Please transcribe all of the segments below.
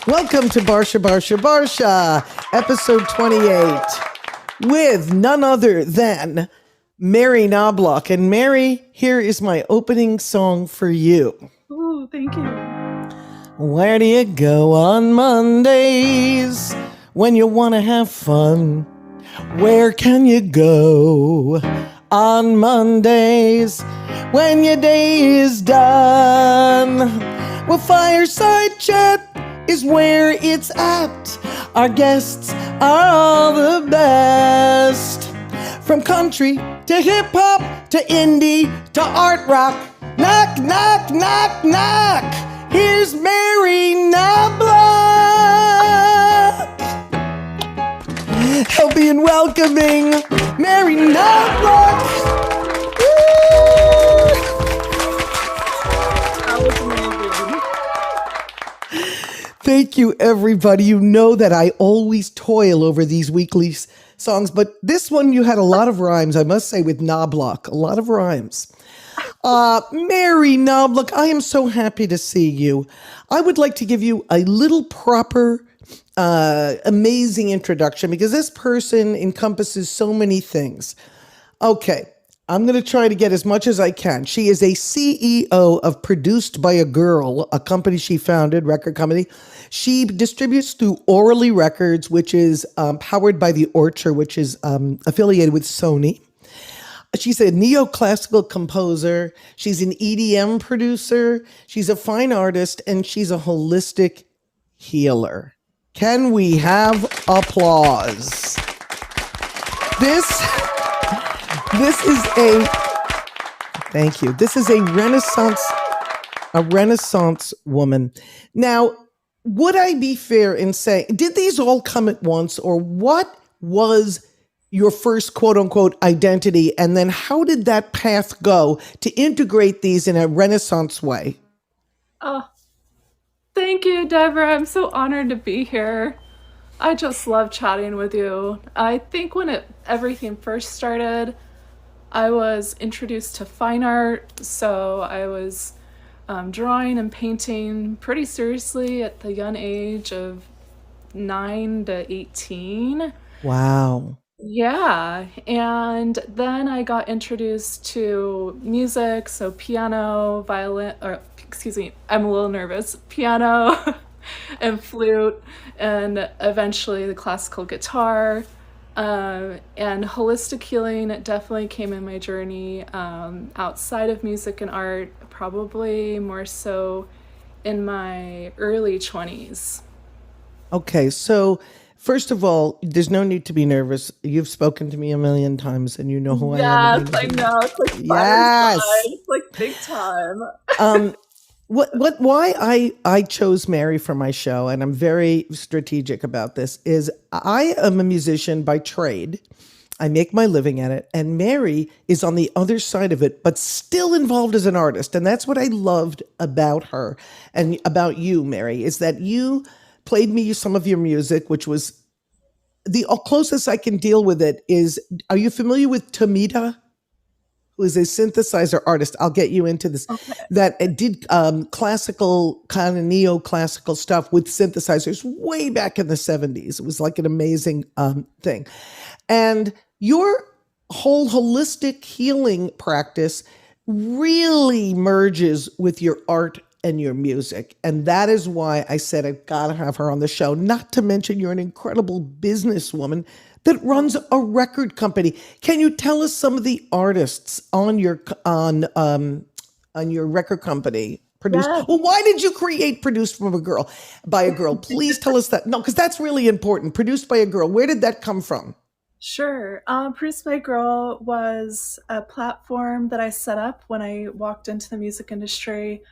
Welcome to Barsha, episode 28, with none other than Mary Knoblock. And Mary, here is my opening song for you. Oh, thank you. Where do you go on Mondays when you want to have fun? Where can you go on Mondays when your day is done? Well, Fireside Chat is where it's at. Our guests are all the best. From country to hip hop to indie to art rock. Knock, knock, knock, knock. Here's Mary Knoblock. Help me in welcoming Mary Knoblock. Thank you, everybody. You know that I always toil over these weekly songs, but this one you had a lot of rhymes, I must say, with Knoblock. A lot of rhymes. Mary Knoblock, I am so happy to see you. I would like to give you a little proper, amazing introduction because this person encompasses so many things. Okay. I'm going to try to get as much as I can. She is a CEO of Produced by a Girl, a company she founded, record company. She distributes through AURALLY Records, which is powered by the Orchard, which is affiliated with Sony. She's a neoclassical composer. She's an EDM producer. She's a fine artist, and she's a holistic healer. Can we have applause? Thank you. This is a Renaissance woman. Now, would I be fair in saying, did these all come at once, or what was your first quote unquote identity? And then how did that path go to integrate these in a Renaissance way? Oh, thank you, Deborah. I'm so honored to be here. I just love chatting with you. I think when everything first started, I was introduced to fine art, so I was drawing and painting pretty seriously at the young age of 9 to 18. Wow. Yeah, and then I got introduced to music, so piano, violin, or excuse me, I'm a little nervous, piano and flute, and eventually the classical guitar. And holistic healing definitely came in my journey outside of music and art, probably more so in my early 20s. Okay, so first of all, there's no need to be nervous. You've spoken to me a million times and you know who I am. Yes, I know. It's like yes. It's like big time. Why I chose Mary for my show, and I'm very strategic about this, is I am a musician by trade. I make my living at it, and Mary is on the other side of it, but still involved as an artist. And that's what I loved about her and about you, Mary, is that you played me some of your music, which was the closest I can deal with it is, are you familiar with Tomita? Who is a synthesizer artist? I'll get you into this. Okay. That did classical, kind of neoclassical stuff with synthesizers way back in the 70s. It was like an amazing thing. And your whole holistic healing practice really merges with your art and your music. And that is why I said I've got to have her on the show. Not to mention you're an incredible businesswoman that runs a record company. Can you tell us some of the artists on your record company? Produced. Yes. Well, why did you create Produced by a Girl? Please tell us that. No, because that's really important. Produced by a Girl. Where did that come from? Sure. Produced by a Girl was a platform that I set up when I walked into the music industry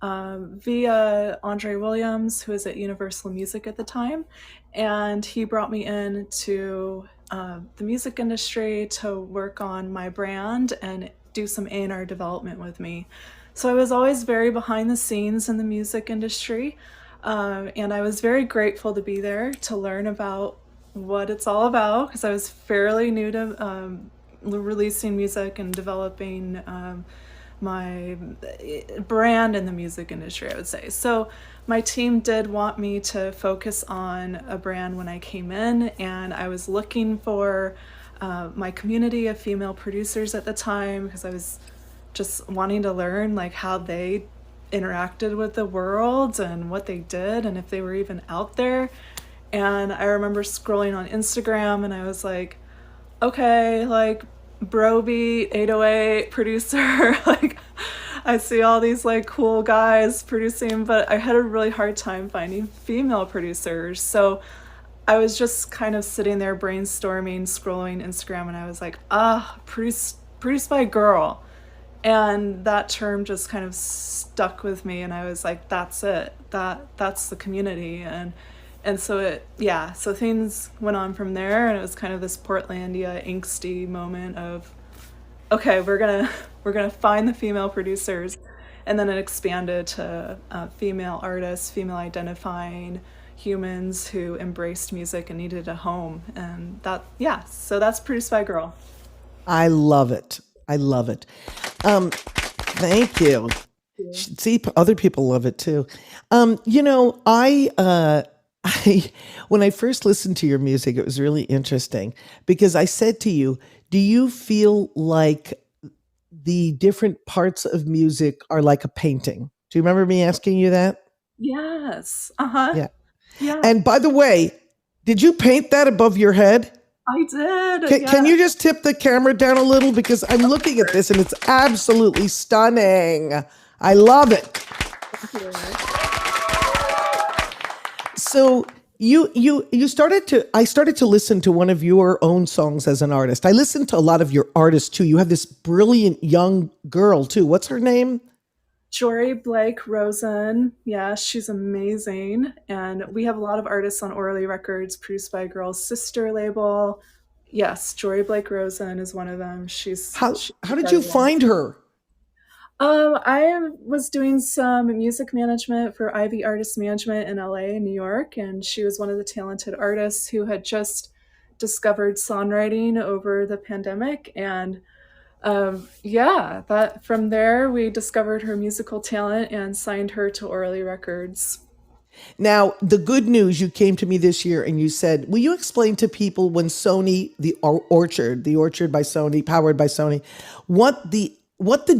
via Andre Williams, who was at Universal Music at the time. And he brought me into the music industry to work on my brand and do some A&R development with me. So I was always very behind the scenes in the music industry. And I was very grateful to be there to learn about what it's all about, because I was fairly new to releasing music and developing my brand in the music industry, I would say. So my team did want me to focus on a brand when I came in, and I was looking for my community of female producers at the time because I was just wanting to learn like how they interacted with the world and what they did and if they were even out there. And I remember scrolling on Instagram and I was like, okay, like Brobeat 808 producer, like I see all these like cool guys producing, but I had a really hard time finding female producers. So I was just kind of sitting there brainstorming, scrolling Instagram, and I was like, produced by a girl. And that term just kind of stuck with me, and I was like, that's it. That's the community. And so it, yeah, so things went on from there, and it was kind of this Portlandia angsty moment of, okay, we're gonna find the female producers, and then it expanded to female artists, female identifying humans who embraced music and needed a home, and that, yeah, so that's Produced by a Girl. I love it. I love it. Thank you. See, other people love it too. I when I first listened to your music, it was really interesting because I said to you, "Do you feel like the different parts of music are like a painting?" Do you remember me asking you that? Yes. Uh-huh. Yeah. Yeah, And by the way, did you paint that above your head? I did. Can Yeah. you just tip the camera down a little because I'm looking at this and it's absolutely stunning. I love it. Thank you. So you started to I started to listen to one of your own songs as an artist. I listened to a lot of your artists too. You have this brilliant young girl too. What's her name? Jory Blake Rosen. Yeah, she's amazing. And we have a lot of artists on Orally Records, produced by a girl's sister label. Yes, Jory Blake Rosen is one of them. She's How did you incredible. find her? I was doing some music management for Ivy Artist Management in LA and New York, and she was one of the talented artists who had just discovered songwriting over the pandemic. And yeah, that from there we discovered her musical talent and signed her to Orally Records. Now, the good news, you came to me this year and you said, will you explain to people when Sony, the Orchard by Sony, powered by Sony, what the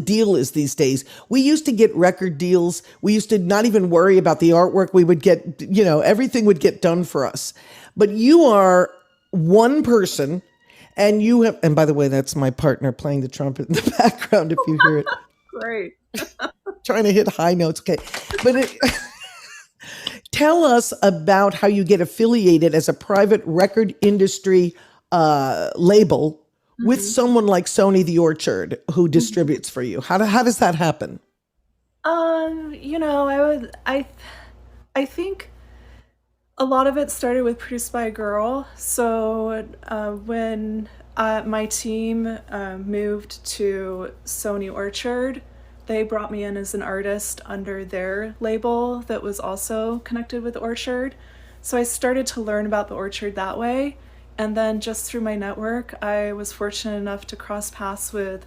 deal is these days? We used to get record deals. We used to not even worry about the artwork. We would get, everything would get done for us. But you are one person and you have, and by the way, that's my partner playing the trumpet in the background if you hear it, Great. trying to hit high notes. Okay. But tell us about how you get affiliated as a private record industry label with Mhm. someone like Sony the Orchard who distributes for you. How does that happen? I think a lot of it started with Produced by a Girl. So when my team moved to Sony Orchard, they brought me in as an artist under their label that was also connected with Orchard. So I started to learn about the Orchard that way. And then just through my network, I was fortunate enough to cross paths with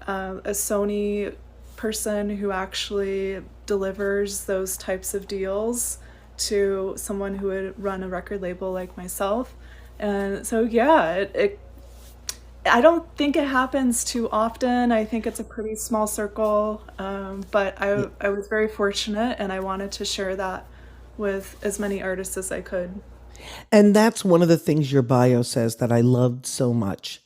a Sony person who actually delivers those types of deals to someone who would run a record label like myself. And so, yeah, I don't think it happens too often. I think it's a pretty small circle, but I was very fortunate and I wanted to share that with as many artists as I could. And that's one of the things your bio says that I loved so much.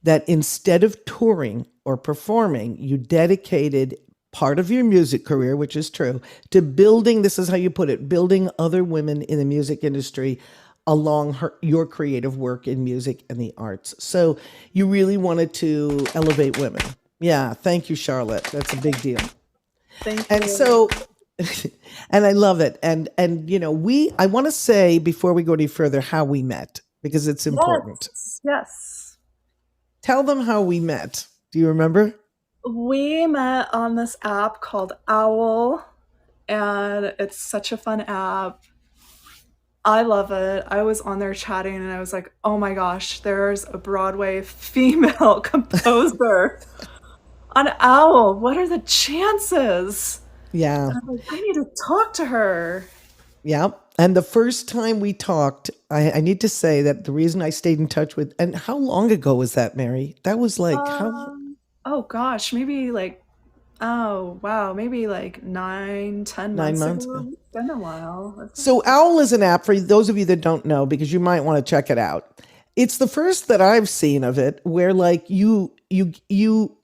That instead of touring or performing, you dedicated part of your music career, which is true, to building, this is how you put it, building other women in the music industry along your creative work in music and the arts. So you really wanted to elevate women. Yeah, thank you, Charlotte. That's a big deal. Thank And you. so, and I love it. And I want to say before we go any further how we met because it's important. Yes, yes. Tell them how we met. Do you remember? We met on this app called Owl, and it's such a fun app. I love it. I was on there chatting and I was like, oh my gosh, there's a Broadway female composer on Owl. What are the chances? Yeah. And I'm like, I need to talk to her. Yeah. And the first time we talked, I need to say that the reason I stayed in touch with, and how long ago was that, Mary? That was like, how, Oh gosh, maybe like, oh wow, maybe like 9, 10 months 9 months ago. ago? It's been a while. So Owl is an app for those of you that don't know, because you might want to check it out. It's the first that I've seen of it where like you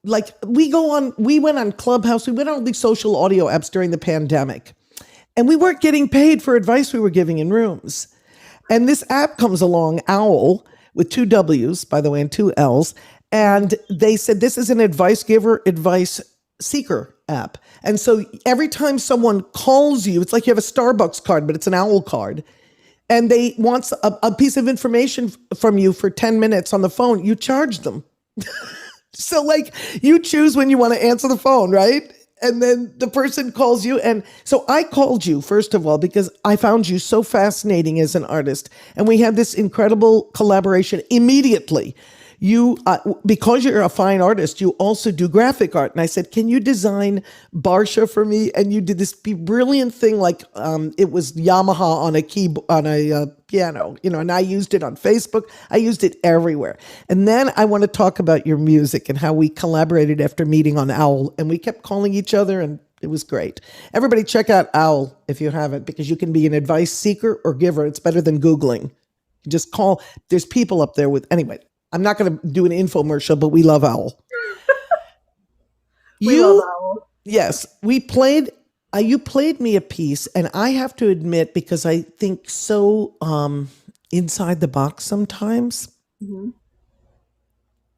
like we went on Clubhouse, we went on these social audio apps during the pandemic. And we weren't getting paid for advice we were giving in rooms. And this app comes along, Owl, with two W's, by the way, and two L's. And they said this is an advice giver, advice seeker app. And so every time someone calls you, it's like you have a Starbucks card, but it's an Owl card. And they want a piece of information from you for 10 minutes on the phone, you charge them. So like you choose when you want to answer the phone, right? And then the person calls you. And so I called you, first of all, because I found you so fascinating as an artist. And we had this incredible collaboration immediately. You, because you're a fine artist, you also do graphic art. And I said, can you design Barsha for me? And you did this brilliant thing, like it was Yamaha on a piano, and I used it on Facebook. I used it everywhere. And then I want to talk about your music and how we collaborated after meeting on Owl. And we kept calling each other, and it was great. Everybody check out Owl if you haven't, because you can be an advice seeker or giver. It's better than Googling. You just call. There's people up there with, anyway. I'm not going to do an infomercial, but we love Owl. We love Owl. Yes, we played. You played me a piece, and I have to admit, because I think so inside the box sometimes,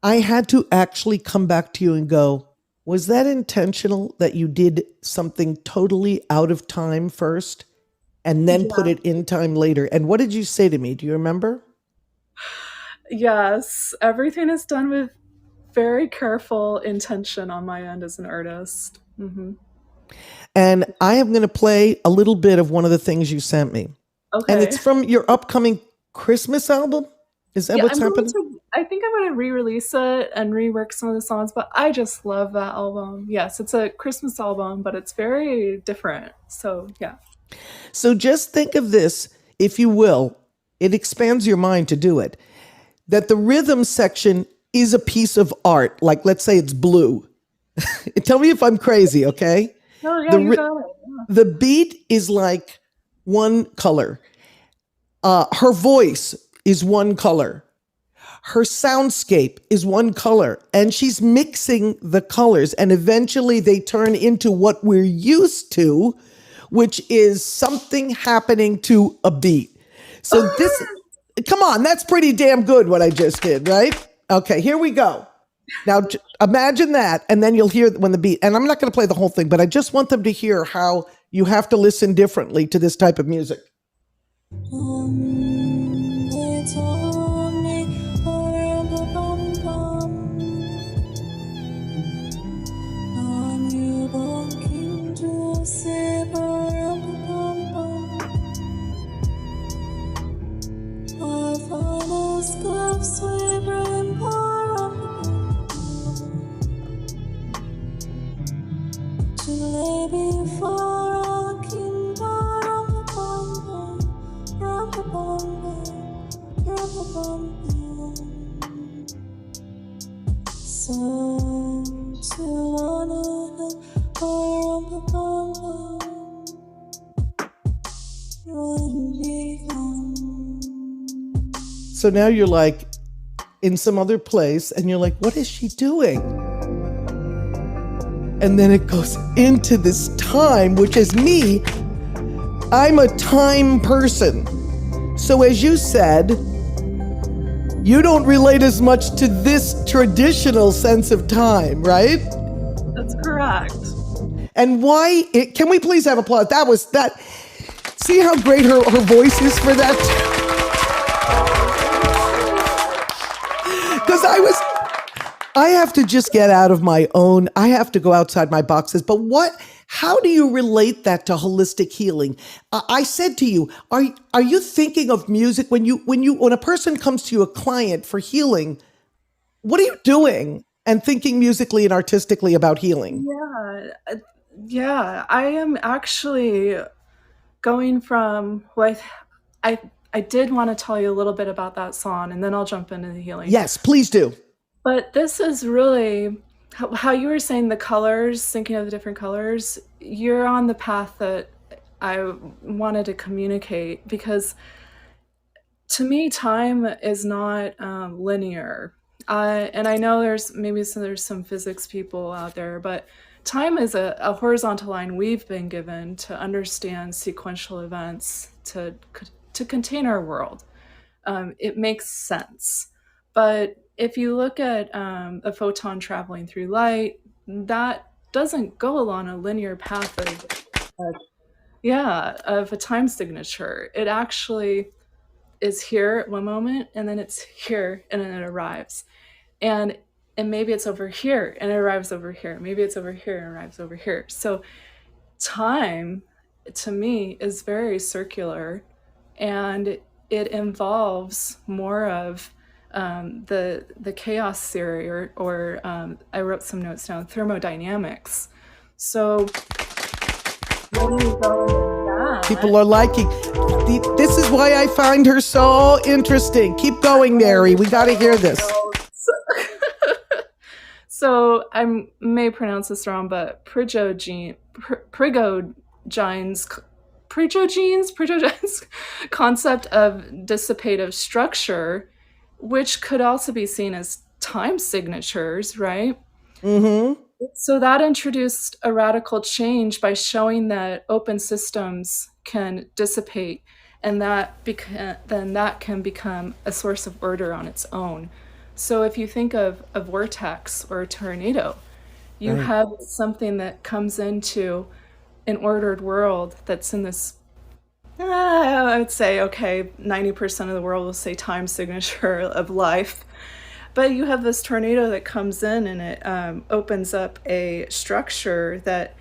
I had to actually come back to you and go, was that intentional that you did something totally out of time first and then put it in time later? And what did you say to me? Do you remember? Yes, everything is done with very careful intention on my end as an artist. And I am going to play a little bit of one of the things you sent me. Okay. And it's from your upcoming Christmas album? Is that what's happening? I think I'm going to re-release it and rework some of the songs, but I just love that album. Yes, it's a Christmas album, but it's very different. So, yeah. So just think of this, if you will. It expands your mind to do it. That the rhythm section is a piece of art. Like, let's say it's blue. Tell me if I'm crazy, okay? Oh, yeah, you got it. Yeah. The beat is like one color. Her voice is one color. Her soundscape is one color. And she's mixing the colors. And eventually they turn into what we're used to, which is something happening to a beat. So this... Come on, that's pretty damn good what I just did, right? Okay, here we go. Now imagine that, and then you'll hear when the beat, and I'm not going to play the whole thing, but I just want them to hear how you have to listen differently to this type of music. So now you're like in some other place and you're like, what is she doing? And then it goes into this time, which is me. I'm a time person. So as you said, you don't relate as much to this traditional sense of time, right? That's correct. And why, can we please have applause? That was that. See how great her voice is for that? Because I have to just get out of my own, I have to go outside my boxes. But how do you relate that to holistic healing? I said to you, are you thinking of music when a person comes to you, a client for healing, what are you doing and thinking musically and artistically about healing? Yeah. Yeah, I am actually going from what I did want to tell you a little bit about that song, and then I'll jump into the healing. Yes, please do. But this is really how you were saying the colors, thinking of the different colors. You're on the path that I wanted to communicate, because to me, time is not linear. And I know there's some physics people out there, but time is a horizontal line we've been given to understand sequential events to contain our world. It makes sense. But if you look at a photon traveling through light, that doesn't go along a linear path of yeah, of a time signature. It actually is here at one moment, and then it's here, and then it arrives. And maybe it's over here and it arrives over here. Maybe it's over here and arrives over here. So time, to me, is very circular, and it involves more of the chaos theory, or I wrote some notes down, thermodynamics. So when we go into People are liking. This is why I find her so interesting. Keep going, Mary. We got to hear this. So I may pronounce this wrong, but Prigogine's concept of dissipative structure, which could also be seen as time signatures, right? Mm-hmm. So that introduced a radical change by showing that open systems can dissipate, and then that can become a source of order on its own. So if you think of a vortex or a tornado, you Right. have something that comes into an ordered world that's in this, I would say, okay, 90% of the world will say time signature of life. But you have this tornado that comes in, and it opens up a structure that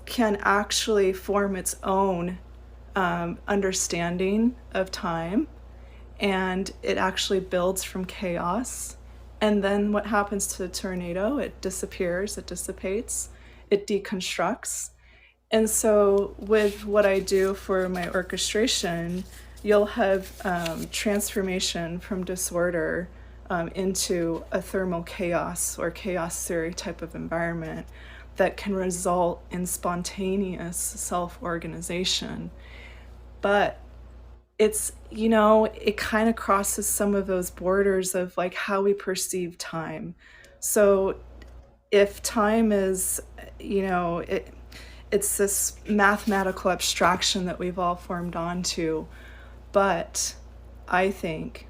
can actually form its own understanding of time, and it actually builds from chaos. And then what happens to the tornado? It disappears, it dissipates, it deconstructs. And so, with what I do for my orchestration, you'll have transformation from disorder into a thermal chaos or chaos theory type of environment that can result in spontaneous self organization. But it kind of crosses some of those borders of like how we perceive time. So, if time is, it's this mathematical abstraction that we've all formed onto, but I think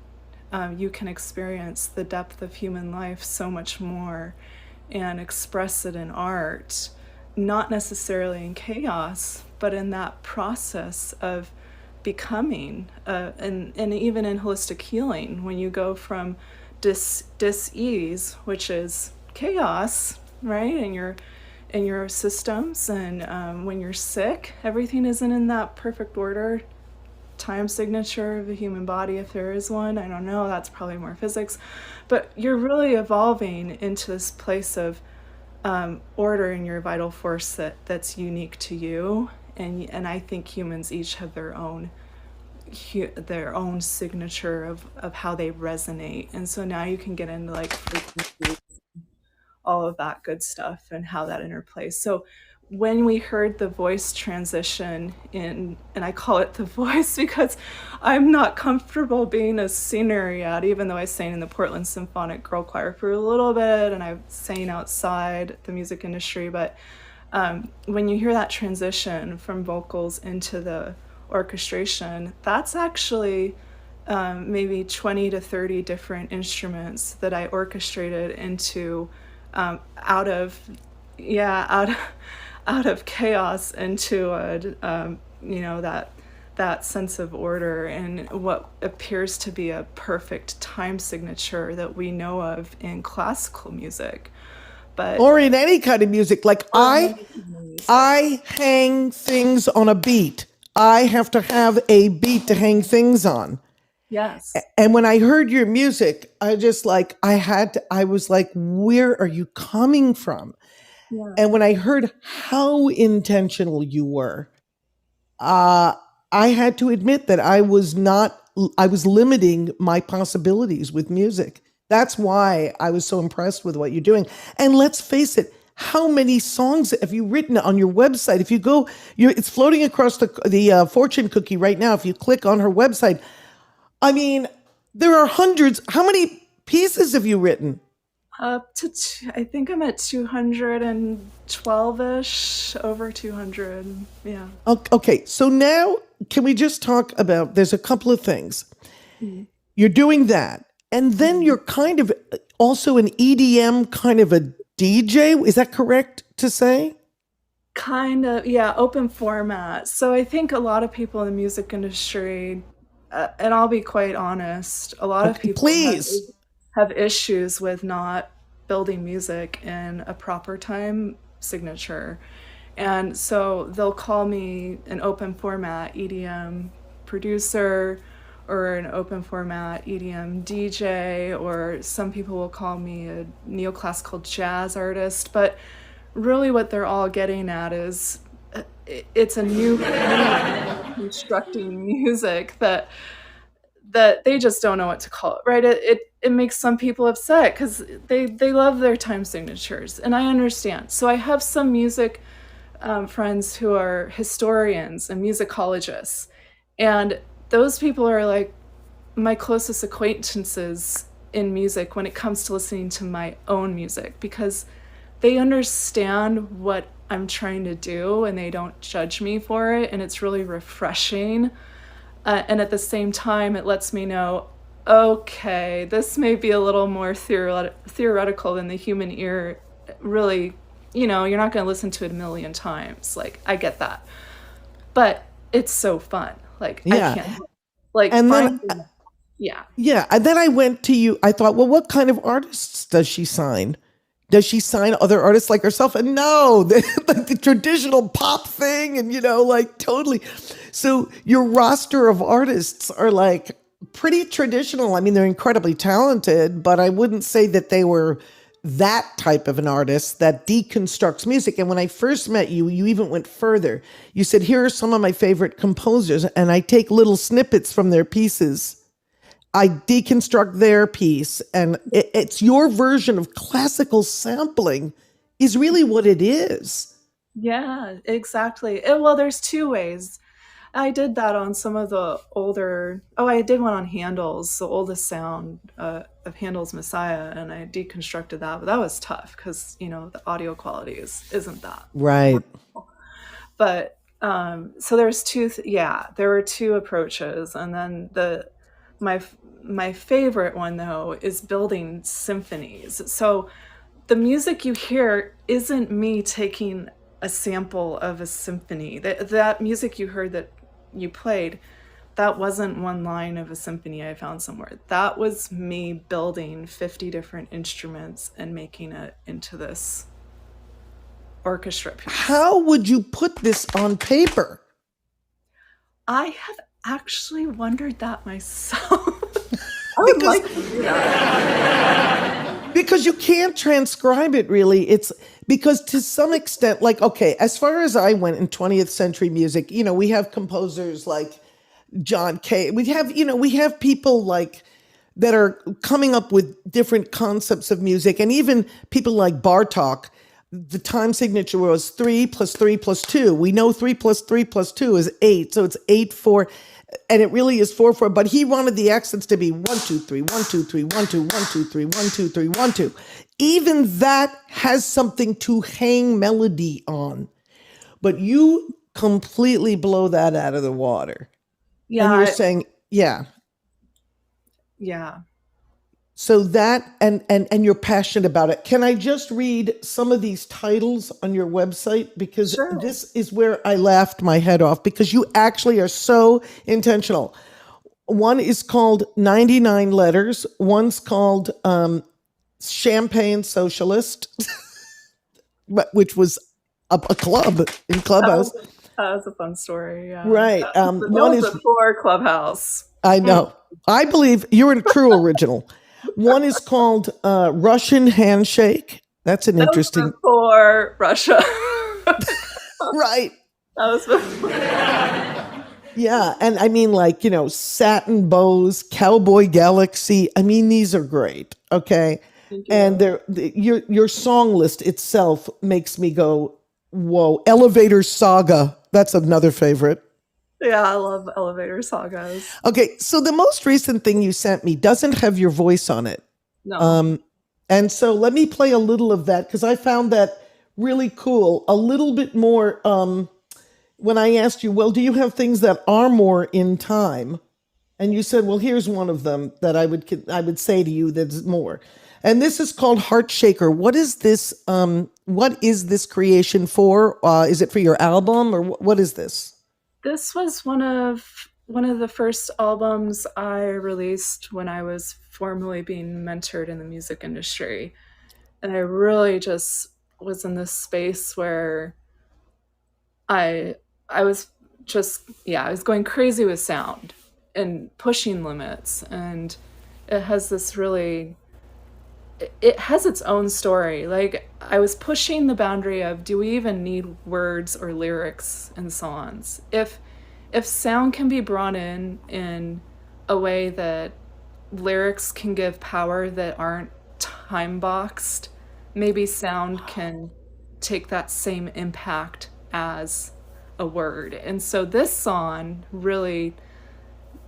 you can experience the depth of human life so much more and express it in art, not necessarily in chaos, but in that process of becoming, and even in holistic healing, when you go from dis-ease, which is chaos, right, in your systems, and when you're sick, everything isn't in that perfect order. Time signature of the human body, if there is one, I don't know, that's probably more physics, but you're really evolving into this place of order in your vital force that's unique to you. And I think humans each have their own signature of how they resonate. And so now you can get into like frequencies, all of that good stuff, and how that interplays. So when we heard the voice transition in, and I call it the voice because I'm not comfortable being a singer yet, even though I sang in the Portland Symphonic Girl Choir for a little bit, and I sang outside the music industry. But when you hear that transition from vocals into the orchestration, that's actually maybe 20 to 30 different instruments that I orchestrated into out of chaos into that sense of order, and what appears to be a perfect time signature that we know of in classical music. But Or in any kind of music. Like I hang things on a beat. I have to have a beat to hang things on. yes, And when I heard your music, I just like, I was like, where are you coming from? Yeah. And when I heard how intentional you were, uh, I had to admit that I was limiting my possibilities with music. That's why I was so impressed with what you're doing. And let's face it, how many songs have you written on your website? If you go, it's floating across the fortune cookie right now. If you click on her website, I mean, there are hundreds. How many pieces have you written? Up to, I think I'm at 212-ish, over 200. Yeah. Okay, so now can we just talk about? There's a couple of things. Mhm. You're doing that, and then Mhm. you're kind of also an EDM kind of a DJ. Is that correct to say? Kind of, yeah, open format. So I think a lot of people in the music industry, and I'll be quite honest, a lot of Okay, people please. have issues with not building music in a proper time signature. And so they'll call me an open format EDM producer or an open format EDM DJ, or some people will call me a neoclassical jazz artist. But really, what they're all getting at is it's a new way of constructing music that they just don't know what to call it, right? It makes some people upset because they love their time signatures, and I understand. So I have some music friends who are historians and musicologists, and those people are like my closest acquaintances in music when it comes to listening to my own music, because they understand what I'm trying to do and they don't judge me for it, and it's really refreshing. And at the same time, it lets me know, okay, this may be a little more theoretical than the human ear really, you're not going to listen to it a million times. Like, I get that. But it's so fun. Like, I Yeah, can't, like, and then finding, yeah. yeah, and then I went to you. I thought, well, what kind of artists does she sign? Does she sign other artists like herself? And no, the traditional pop thing, and like totally. So your roster of artists are like pretty traditional. I mean, they're incredibly talented, but I wouldn't say that they were that type of an artist that deconstructs music. And when I first met you, you even went further. You said, here are some of my favorite composers, and I take little snippets from their pieces. I deconstruct their piece, and it's your version of classical sampling is really what it is. Yeah, exactly. Well, there's two ways. I did that on some of the older. Oh, I did one on Handel's, the oldest sound of Handel's Messiah, and I deconstructed that. But that was tough because the audio quality isn't that. Right. But so there's two. Yeah, there were two approaches, and then my my favorite one though is building symphonies. So the music you hear isn't me taking a sample of a symphony. That music you heard that you played, that wasn't one line of a symphony I found somewhere. That was me building 50 different instruments and making it into this orchestra piece. How would you put this on paper? I have actually wondered that myself. I would Because like to do that. because you can't transcribe it really. It's because to some extent, like, okay, as far as I went in 20th century music, we have composers like John Kay. We have people like that are coming up with different concepts of music, and even people like Bartok. The time signature was 3 plus 3 plus 2. We know 3 plus 3 plus 2 is 8. So it's 8, 4, and it really is 4, 4. But he wanted the accents to be 1, 2, 3, 1, 2, 3, 1, 2, 1, 2, 3, 1, 2, 3, 1, 2. Even that has something to hang melody on. But you completely blow that out of the water. And you're Yeah, saying, yeah. yeah. So that and you're passionate about it. Can I just read some of these titles on your website? Because Sure. this is where I laughed my head off, because you actually are so intentional. One is called 99 Letters. One's called Champagne Socialist, which was a club in Clubhouse. That was a fun story. Yeah. Right. That One was is, before Clubhouse. I know. I believe you're a true original. One is called Russian Handshake. That's an That was interesting, before Russia. right? That was before. Yeah, and I mean, like, Satin Bows, Cowboy Galaxy. I mean, these are great. Okay, Thank and you. your song list itself makes me go, whoa! Elevator Saga. That's another favorite. Yeah, I love elevator sagas. Okay, so the most recent thing you sent me doesn't have your voice on it. No. Um, and so let me play a little of that because I found that really cool. A little bit more when I asked you, well, do you have things that are more in time? And you said, well, here's one of them that I would say to you that's more. And this is called Heart Shaker. What is this? What is this creation for? Is it for your album or what is this? This was one of the first albums I released when I was formally being mentored in the music industry. And I really just was in this space where I I was just yeah, I was going crazy with sound and pushing limits, and it has this really it has its own story. Like I was pushing the boundary of do we even need words or lyrics in songs? If sound can be brought in a way that lyrics can give power that aren't time boxed, maybe sound can take that same impact as a word. And so this song really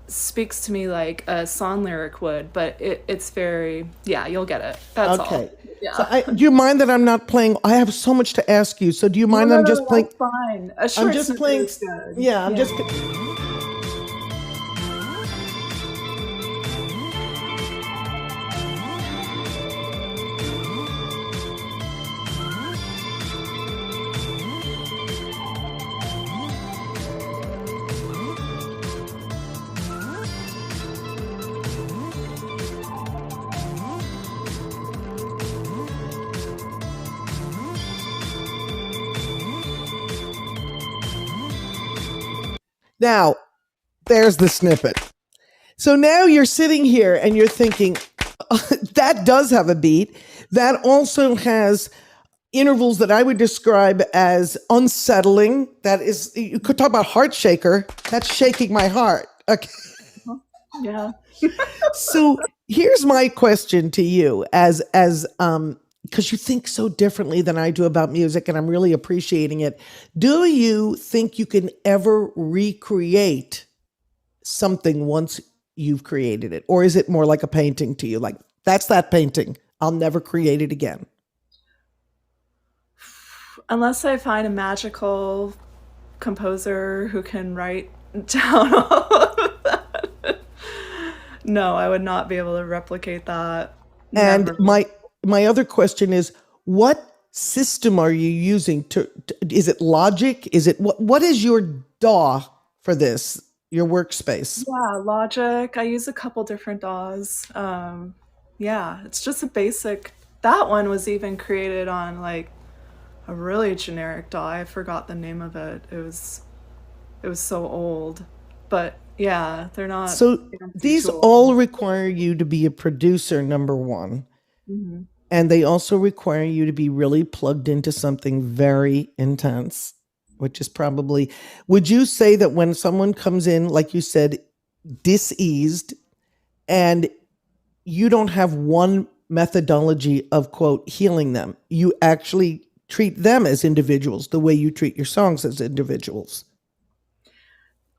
speaks to me like a song lyric would, but it's very, yeah, you'll get it. That's all. Okay. So Yeah. do you mind that I'm not playing? I have so much to ask you. So do you No, mind that no, I'm no, just playing? that's fine. A I'm short just snippet playing. is good. Yeah, I'm Yeah. just. Now, there's the snippet. So now you're sitting here and you're thinking, that does have a beat. That also has intervals that I would describe as unsettling. That is, you could talk about heart shaker. That's shaking my heart. Okay. Yeah. So here's my question to you as because you think so differently than I do about music and I'm really appreciating it. Do you think you can ever recreate something once you've created it? Or is it more like a painting to you? Like, that's that painting. I'll never create it again. Unless I find a magical composer who can write down all of that. No, I would not be able to replicate that. And Never. my other question is, what system are you using is it Logic? Is it what is your DAW for this? Your workspace? Yeah, Logic. I use a couple different DAWs. Yeah, it's just a basic. That one was even created on like a really generic DAW. I forgot the name of it. It was so old, but yeah, they're not So fancy these tools. all require you to be a producer, number one. Hmm. And they also require you to be really plugged into something very intense, which is probably, would you say that when someone comes in, like you said, diseased, and you don't have one methodology of, quote, healing them, you actually treat them as individuals the way you treat your songs as individuals?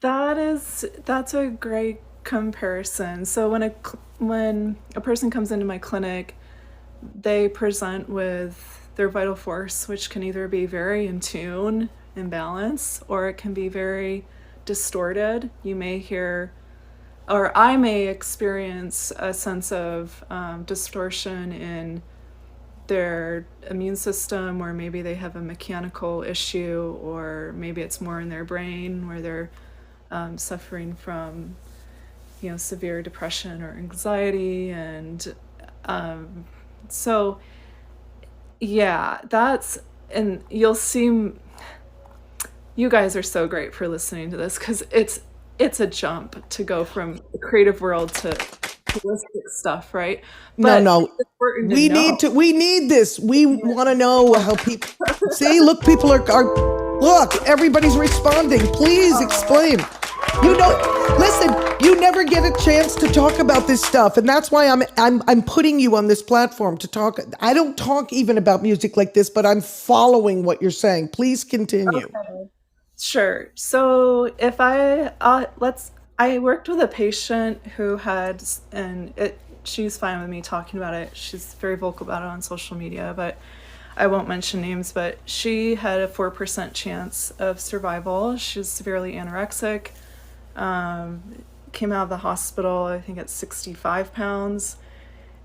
That's a great comparison. So when a person comes into my clinic, they present with their vital force, which can either be very in tune and balance, or it can be very distorted. You may hear, or I may experience a sense of distortion in their immune system, or maybe they have a mechanical issue, or maybe it's more in their brain where they're suffering from severe depression or anxiety, and so yeah, that's and you'll see. You guys are so great for listening to this because it's a jump to go from the creative world to holistic stuff, right? No, But no. it's important to know. We need this. We want to know how people see. Look, people are look, everybody's responding. Please explain. You know, listen, you never get a chance to talk about this stuff, and that's why I'm putting you on this platform to talk. I don't talk even about music like this, but I'm following what you're saying. Please continue. Okay. Sure. So if I worked with a patient who had, and she's fine with me talking about it. She's very vocal about it on social media, but I won't mention names. But she had a 4% chance of survival. She was severely anorexic. Um, Came out of the hospital, I think at 65 pounds,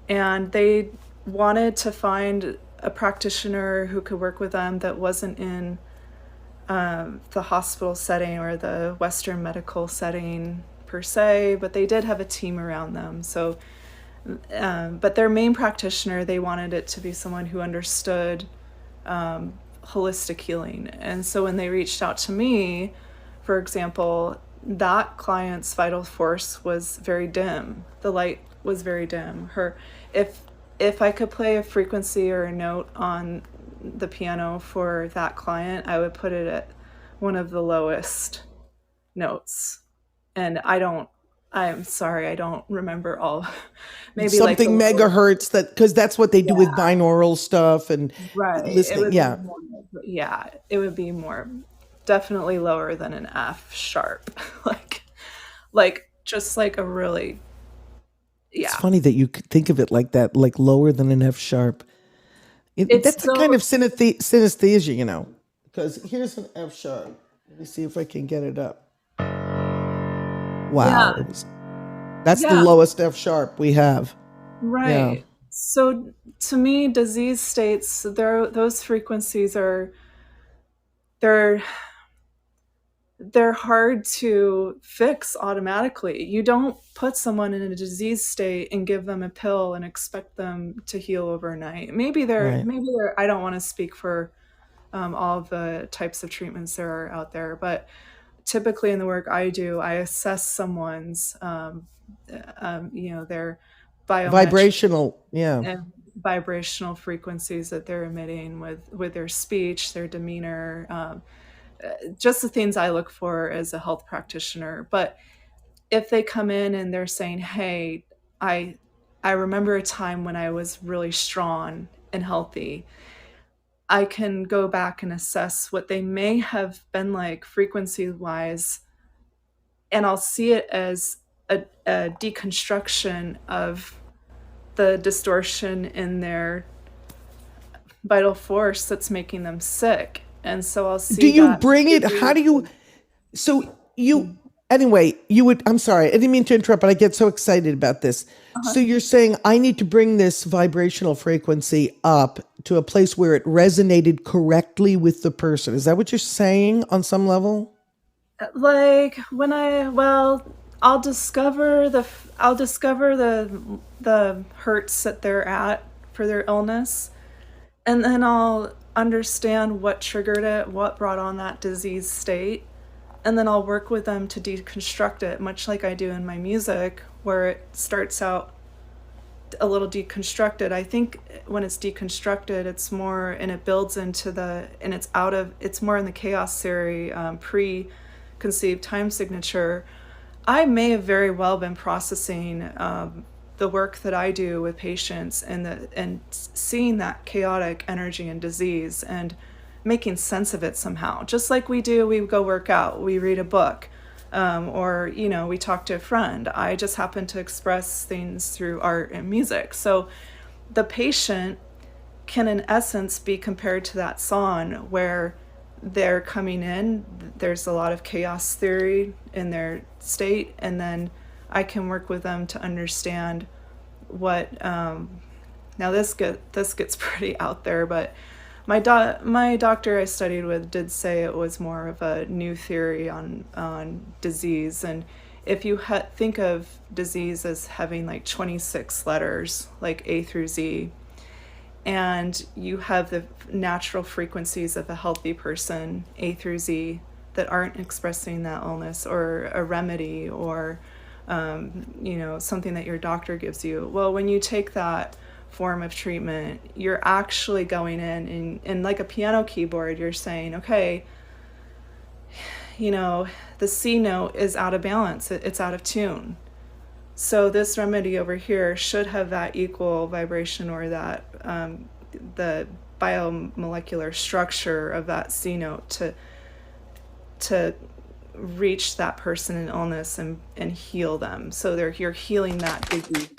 and they wanted to find a practitioner who could work with them that wasn't in the hospital setting or the Western medical setting per se, but they did have a team around them. So, but their main practitioner, they wanted it to be someone who understood holistic healing. And so when they reached out to me, for example, that client's vital force was very dim. The light was very dim. If if I could play a frequency or a note on the piano for that client, I would put it at one of the lowest notes. And I'm sorry, I don't remember all. Maybe like the Something lowest. megahertz, that because that's what they do with Yeah, binaural stuff and right. It listening. would be Yeah, more, yeah, it would be more, definitely lower than an F sharp. like just like a really, it's yeah. funny that you could think of it like that, like lower than an F sharp. It's That's a kind still, of synesthesia, you know. Because here's an F sharp. Let me see if I can get it up. yeah, Wow, that's the yeah, lowest F sharp we have. Yeah, right. So to me, disease states, those frequencies are, they're they're hard to fix automatically. You don't put someone in a disease state and give them a pill and expect them to heal overnight. right. Maybe they're, I don't want to speak for all of the types of treatments there are out there, but typically in the work I do, I assess someone's, their biometric Vibrational. Yeah. and vibrational frequencies that they're emitting with their speech, their demeanor, just the things I look for as a health practitioner. But if they come in and they're saying, "Hey, I I remember a time when I was really strong and healthy," I can go back and assess what they may have been like frequency wise, and I'll see it as a deconstruction of the distortion in their vital force that's making them sick. And so I'll Do see you that bring it? How disease. do you? So you, anyway, you would, I'm sorry, I didn't mean to interrupt, but I get so excited about this. Uh-huh. So you're saying I need to bring this vibrational frequency up to a place where it resonated correctly with the person. Is that what you're saying on some level? Like when I'll discover the hurts that they're at for their illness, and then I'll understand what triggered it, what brought on that disease state, and then I'll work with them to deconstruct it, much like I do in my music, where it starts out a little deconstructed. I think when it's deconstructed, it's more, and it builds into and it's more in the chaos theory, preconceived time signature. I may have very well been processing the work that I do with patients and seeing that chaotic energy and disease and making sense of it somehow. Just like we do, we go work out, we read a book, or we talk to a friend. I just happen to express things through art and music. So the patient can in essence be compared to that song where they're coming in, there's a lot of chaos theory in their state, and then I can work with them to understand what now this gets pretty out there, but my doctor I studied with did say it was more of a new theory on disease. And if you think of disease as having like 26 letters, like A through Z, and you have the natural frequencies of a healthy person, A through Z, that aren't expressing that illness or a remedy or something that your doctor gives you. Well, when you take that form of treatment, you're actually going in and like a piano keyboard, you're saying, okay, the C note is out of balance, it's out of tune. So this remedy over here should have that equal vibration, or that the biomolecular structure of that C note to reach that person in illness and heal them. So you're healing that disease.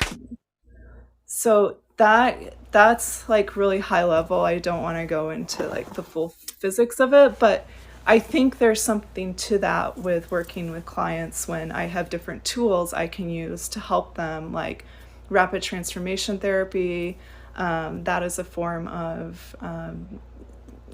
So that's like really high level. I don't want to go into like the full physics of it, but I think there's something to that with working with clients when I have different tools I can use to help them, like rapid transformation therapy. That is a form of,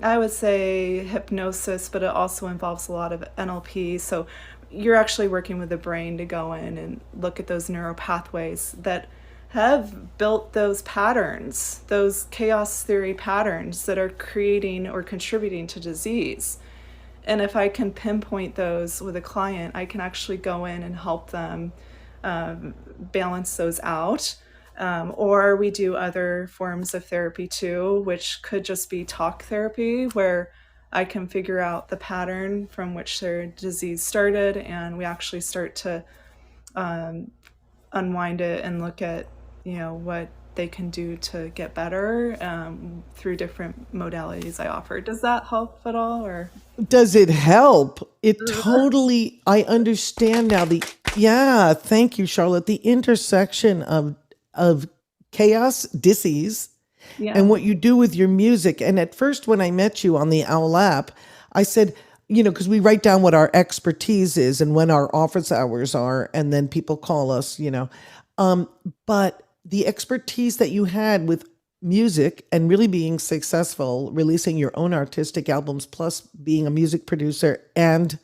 I would say, hypnosis, but it also involves a lot of NLP. So you're actually working with the brain to go in and look at those neural pathways that have built those patterns, those chaos theory patterns that are creating or contributing to disease. And if I can pinpoint those with a client, I can actually go in and help them balance those out. Or we do other forms of therapy too, which could just be talk therapy, where I can figure out the pattern from which their disease started, and we actually start to unwind it and look at what they can do to get better through different modalities I offer. Does that help at all? Or Does it help? It totally, I understand now. Yeah, thank you, Charlotte. The intersection of chaos, disease, yeah, and what you do with your music. And at first, when I met you on the Owl app, I said, because we write down what our expertise is and when our office hours are, and then people call us. But the expertise that you had with music and really being successful, releasing your own artistic albums, plus being a music producer and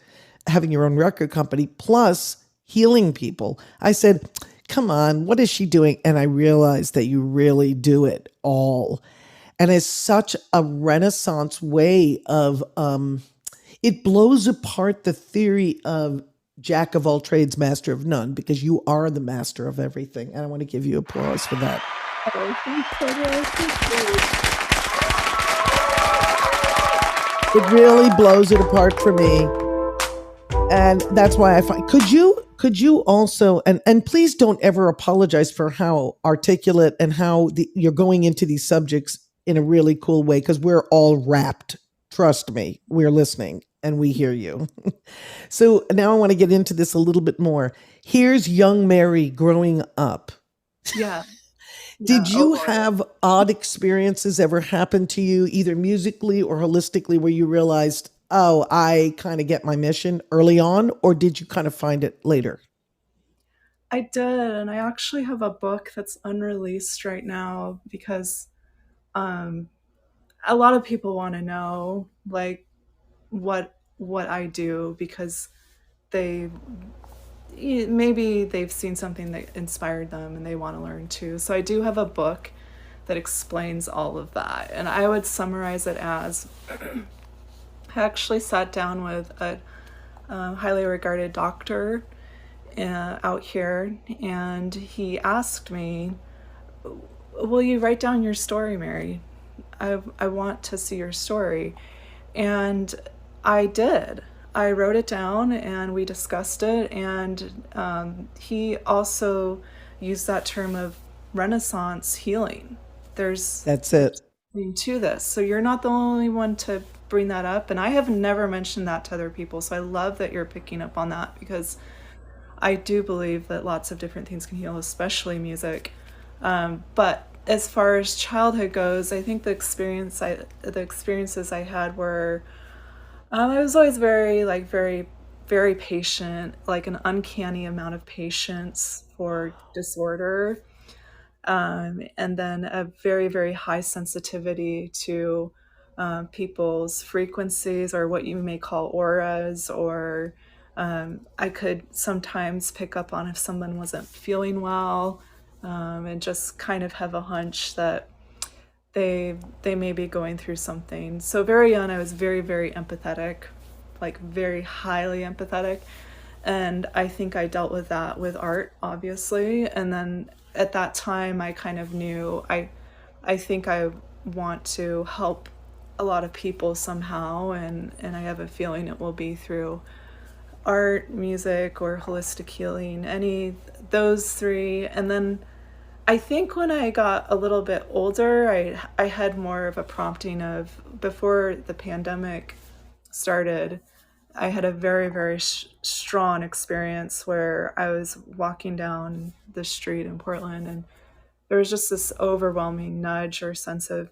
having your own record company, plus healing people. I said, come on, what is she doing? And I realized that you really do it all. And it's such a renaissance way of, it blows apart the theory of jack of all trades, master of none, because you are the master of everything. And I want to give you applause for that. It really blows it apart for me. And that's why I find, could you also, and please don't ever apologize for how articulate and how you're going into these subjects in a really cool way, because we're all wrapped. Trust me, we're listening and we hear you. So now I want to get into this a little bit more. Here's young Mary growing up. yeah. Did you have odd experiences ever happen to you, either musically or holistically, where you realized, oh, I kind of get my mission early on, or did you kind of find it later? I did, and I actually have a book that's unreleased right now because um, a lot of people want to know like what I do, because they maybe they've seen something that inspired them and they want to learn too. So I do have a book that explains all of that, and I would summarize it as I actually sat down with a highly regarded doctor out here, and he asked me, will you write down your story, Mary? I want to see your story. And I did. I wrote it down and we discussed it. And he also used that term of Renaissance healing. There's That's it. something to this. So you're not the only one to bring that up. And I have never mentioned that to other people. So I love that you're picking up on that, because I do believe that lots of different things can heal, especially music. But as far as childhood goes, I think the experiences I had were, I was always very, very patient, like an uncanny amount of patience for disorder, and then a very, very high sensitivity to people's frequencies, or what you may call auras, or I could sometimes pick up on if someone wasn't feeling well, and just kind of have a hunch that they may be going through something. So very young, I was very, very empathetic, like very highly empathetic. And I think I dealt with that with art, obviously. And then at that time, I kind of knew I think I want to help a lot of people somehow, and I have a feeling it will be through art, music, or holistic healing, any those three. And then I think when I got a little bit older, I had more of a prompting of before the pandemic started. I had a very, very strong experience where I was walking down the street in Portland, and there was just this overwhelming nudge or sense of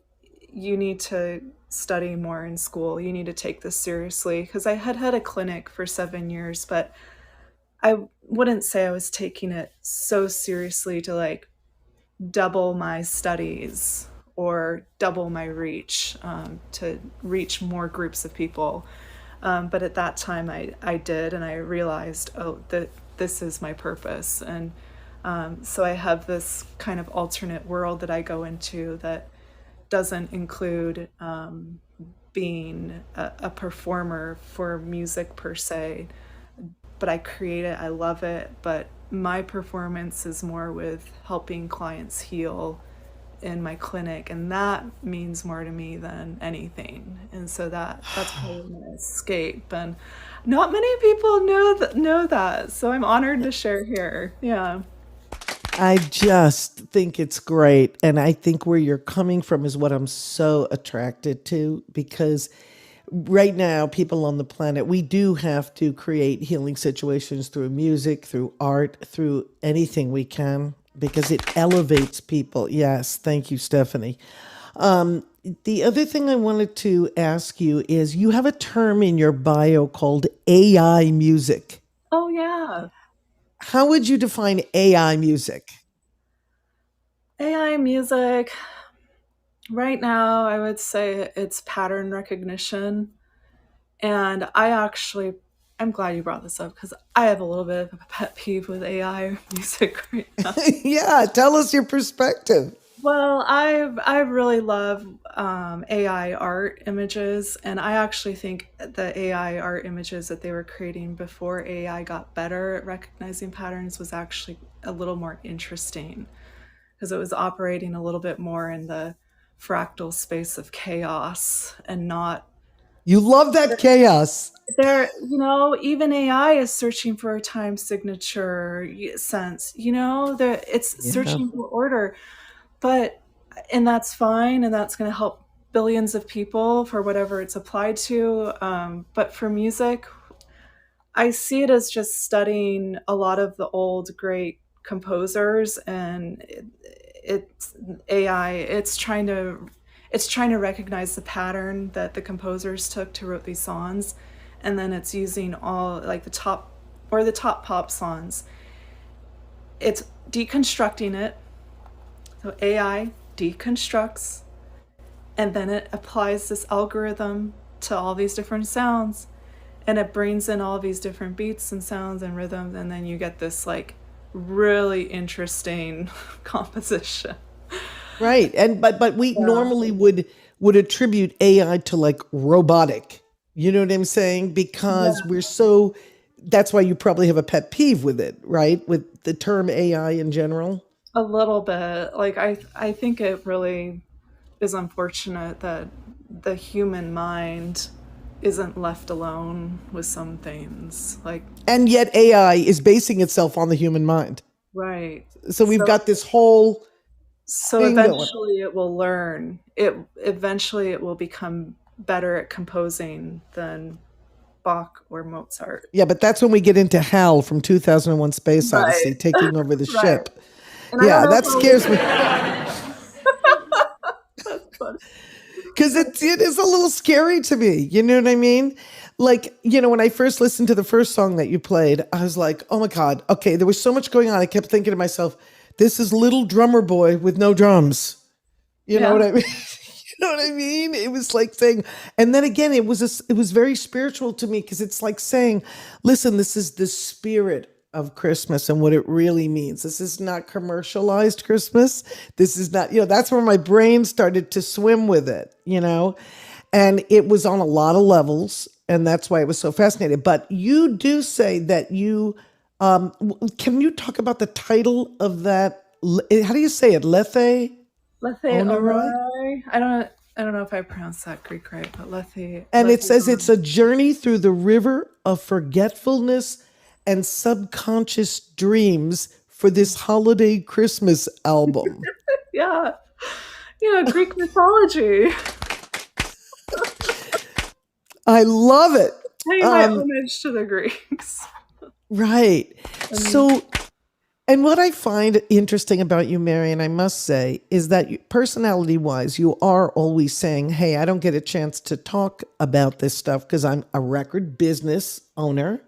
you need to study more in school. You need to take this seriously. Because I had had a clinic for 7 years, but I wouldn't say I was taking it so seriously to like double my studies or double my reach, to reach more groups of people. But at that time, I did, and I realized, oh, that this is my purpose. And so I have this kind of alternate world that I go into that doesn't include being a performer for music per se, but I create it, I love it. But my performance is more with helping clients heal in my clinic, and that means more to me than anything. And so that's probably my escape, and not many people know that, so I'm honored to share here. Yeah. I just think it's great. And I think where you're coming from is what I'm so attracted to, because right now, people on the planet, we do have to create healing situations through music, through art, through anything we can, because it elevates people. Yes. Thank you, Stephanie. The other thing I wanted to ask you is you have a term in your bio called AI music. Oh yeah. How would you define AI music? AI music, right now I would say it's pattern recognition. And I'm glad you brought this up because I have a little bit of a pet peeve with AI music right now. Yeah, tell us your perspective. Well, I really love AI art images, and I actually think the AI art images that they were creating before AI got better at recognizing patterns was actually a little more interesting because it was operating a little bit more in the fractal space of chaos and not You love that chaos. there. Even AI is searching for a time signature sense. There it's Yeah. searching for order, but and that's fine, and that's going to help billions of people for whatever it's applied to. But for music, I see it as just studying a lot of the old great composers, and it's AI. It's trying to recognize the pattern that the composers took to write these songs, and then it's using all like the top pop songs. It's deconstructing it. So AI deconstructs, and then it applies this algorithm to all these different sounds, and it brings in all these different beats and sounds and rhythms, and then you get this like really interesting composition. Right. And but we Yeah. normally would attribute AI to like robotic. You know what I'm saying? Yeah, Because we're so that's why you probably have a pet peeve with it, right? With the term AI in general. a little bit. Like I think it really is unfortunate that the human mind isn't left alone with some things. Like, And yet AI is basing itself on the human mind. right. So we've So got this whole so thing going. eventually it will learn. Eventually it will become better at composing than Bach or Mozart. Yeah, but that's when we get into Hal from 2001 Space Right. Odyssey taking over the Right. ship. And I don't Yeah, know that if I'll scares me. that's fun. Because it is a little scary to me. You know what I mean? Like, when I first listened to the first song that you played, I was like, oh my God, okay, there was so much going on. I kept thinking to myself, this is little drummer boy with no drums. You know Yeah. what I mean? You know what I mean? It was like saying, and then again, it was very spiritual to me because it's like saying, listen, this is the spirit of Christmas and what it really means. This is not commercialized Christmas. This is not, that's where my brain started to swim with it, and it was on a lot of levels. and that's why I was so fascinated. But you do say that you can you talk about the title of that? How do you say it? Lethe Lethe Onerai? Orai. I don't know if I pronounced that Greek right, but And it Lethe says it's Orai. a journey through the river of forgetfulness and subconscious dreams for this holiday Christmas album. Yeah. Greek mythology. I love it. Pay my Um, homage to the Greeks. right. And So, and what I find interesting about you, Marion, I must say, is that personality wise, you are always saying, hey, I don't get a chance to talk about this stuff because I'm a record business owner.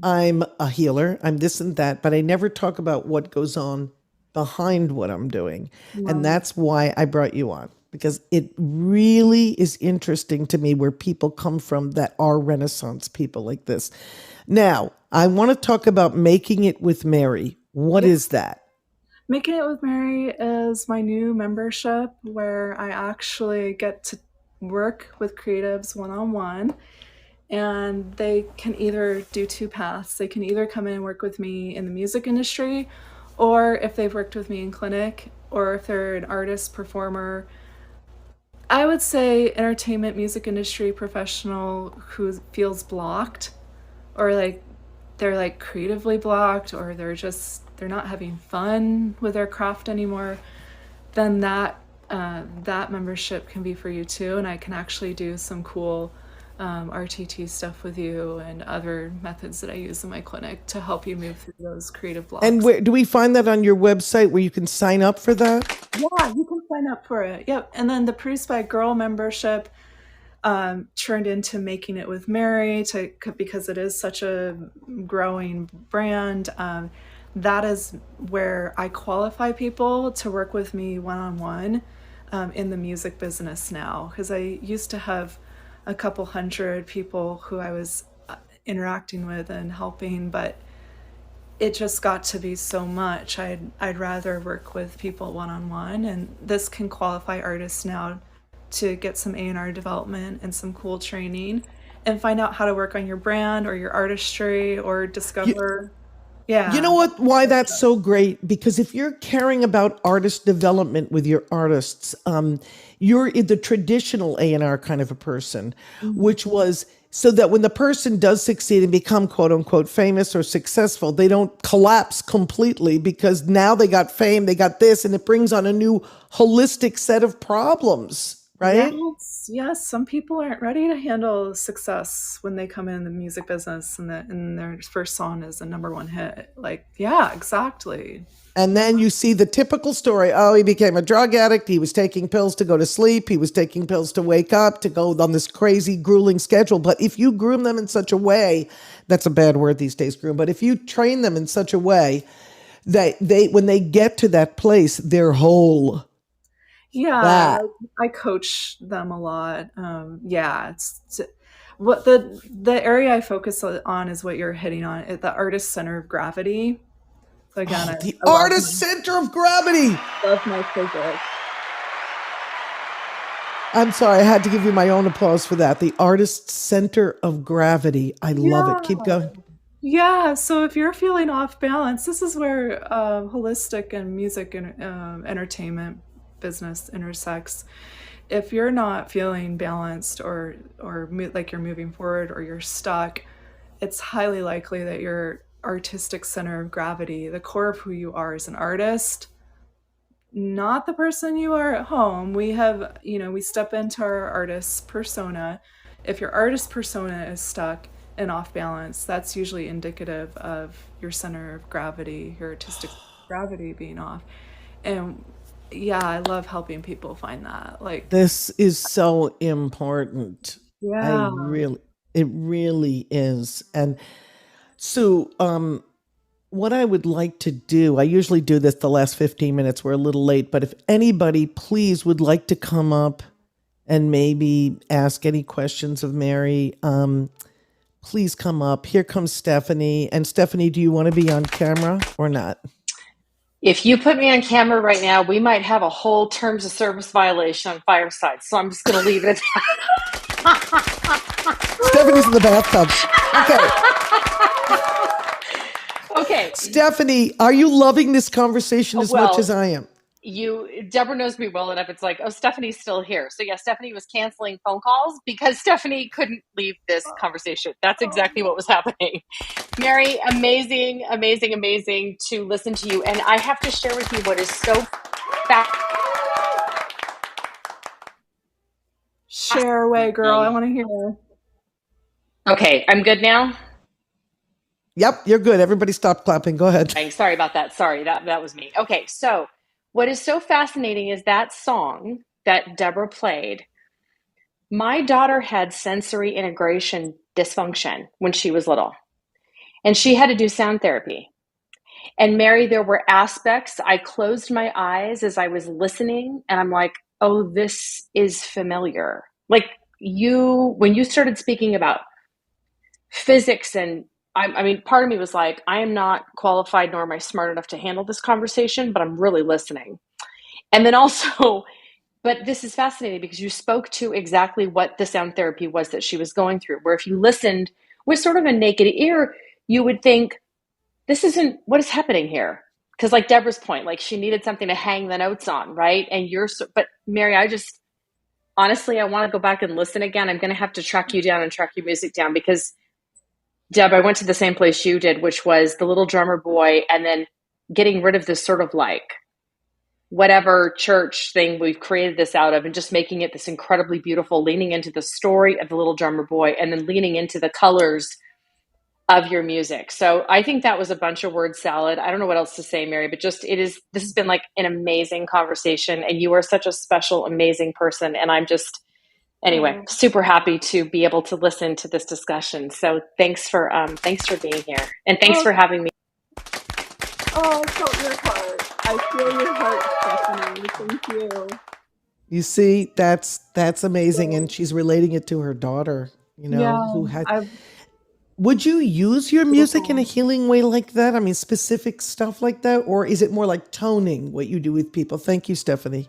I'm a healer, I'm this and that, but I never talk about what goes on behind what I'm doing. And love. that's why I brought you on, because it really is interesting to me where people come from that are Renaissance people like this. Now, I want to talk about Making It with Mary. What Yeah. is that? Making It with Mary is my new membership where I actually get to work with creatives one on one. And they can either do two paths. They can either come in and work with me in the music industry, or if they've worked with me in clinic, or if they're an artist, performer. I would say entertainment, music industry professional who feels blocked, or like they're like creatively blocked, or they're not having fun with their craft anymore, then that membership can be for you too. And I can actually do some cool RTT stuff with you and other methods that I use in my clinic to help you move through those creative And blocks. where do we find that on your website where you can sign up for that? Yeah, you can sign up for it. Yep. And then the Produced by Girl membership turned into Making It with Mary because it is such a growing brand. That is where I qualify people to work with me one on one in the music business now. Because I used to have a couple hundred people who I was interacting with and helping, but it just got to be so much. I'd rather work with people one on one, and this can qualify artists now to get some A&R development and some cool training and find out how to work on your brand or your artistry or You, discover. You Yeah. know what? Why that's so great? Because if you're caring about artist development with your artists, you're in the traditional A&R kind of a person, Mhm. which was so that when the person does succeed and become quote unquote famous or successful, they don't collapse completely because now they got fame, they got this, and it brings on a new holistic set of problems, right? Yes, yes. Some people aren't ready to handle success when they come in the music business and their first song is a number one hit. Like, yeah, exactly. And then you see the typical story. Oh, he became a drug addict. He was taking pills to go to sleep. He was taking pills to wake up, to go on this crazy, grueling schedule. But if you groom them in such a way, that's a bad word these days, groom, but if you train them in such a way that when they get to that place, they're whole. Yeah, That. I coach them a lot. Yeah, what the area I focus on is what you're hitting on, the artist center of gravity. So again, Oh, the I artist center of gravity. love my physics. I'm sorry, I had to give you my own applause for that. The artist center of gravity. I love it. Keep Yeah. going. Yeah, so if you're feeling off balance, this is where holistic and music and entertainment business intersects. If you're not feeling balanced or like you're moving forward or you're stuck, it's highly likely that your artistic center of gravity, the core of who you are as an artist, not the person you are at home. We step into our artist persona. If your artist persona is stuck and off balance, that's usually indicative of your center of gravity, your artistic gravity being off. And yeah, I love helping people find that. Like, This is so important. I yeah, really, it really is. And so, what I would like to do, I usually do this the last 15 minutes. We're a little late, but if anybody please would like to come up and maybe ask any questions of Mary, please come up. Here comes Stephanie. And Stephanie, do you want to be on camera or not? If you put me on camera right now, we might have a whole terms of service violation on Fireside. So I'm just going to leave it at that. Stephanie's in the bathtub. Okay. Okay. Stephanie, are you loving this conversation as much as I am? Deborah knows me well enough. It's like, oh, Stephanie's still here. So yeah, Stephanie was canceling phone calls because Stephanie couldn't leave this conversation. That's exactly what was happening. Mary, amazing, amazing, amazing to listen to you. And I have to share with you what is so Share away, girl. I want to hear. Okay, I'm good now. Yep, you're good. Everybody stop clapping. Go ahead. Sorry about that. Sorry, that was me. Okay, so what is so fascinating is that song that Deborah played. My daughter had sensory integration dysfunction when she was little, and she had to do sound therapy. And Mary, there were aspects, I closed my eyes as I was listening, and I'm like, oh, this is familiar. Like when you started speaking about physics and I mean, part of me was like, I am not qualified nor am I smart enough to handle this conversation, but I'm really listening. And then also, but this is fascinating because you spoke to exactly what the sound therapy was that she was going through, where if you listened with sort of a naked ear, you would think, this isn't what is happening here. Because like Deborah's point, like she needed something to hang the notes on, right? And but Mary, honestly, I want to go back and listen again. I'm going to have to track you down and track your music down because Deb, I went to the same place you did, which was the little drummer boy, and then getting rid of this sort of like whatever church thing we've created this out of and just making it this incredibly beautiful, leaning into the story of the little drummer boy and then leaning into the colors of your music. So I think that was a bunch of word salad. I don't know what else to say, Mary, but this has been like an amazing conversation, and you are such a special, amazing person. And I'm just, anyway, super happy to be able to listen to this discussion. So thanks for being here, and thanks for having me. Oh, I felt your heart. I feel your heart, Stephanie. Thank you. You see, that's amazing, and she's relating it to her daughter. Who had. Would you use your music in a healing way like that? I mean, specific stuff like that, or is it more like toning what you do with people? Thank you, Stephanie.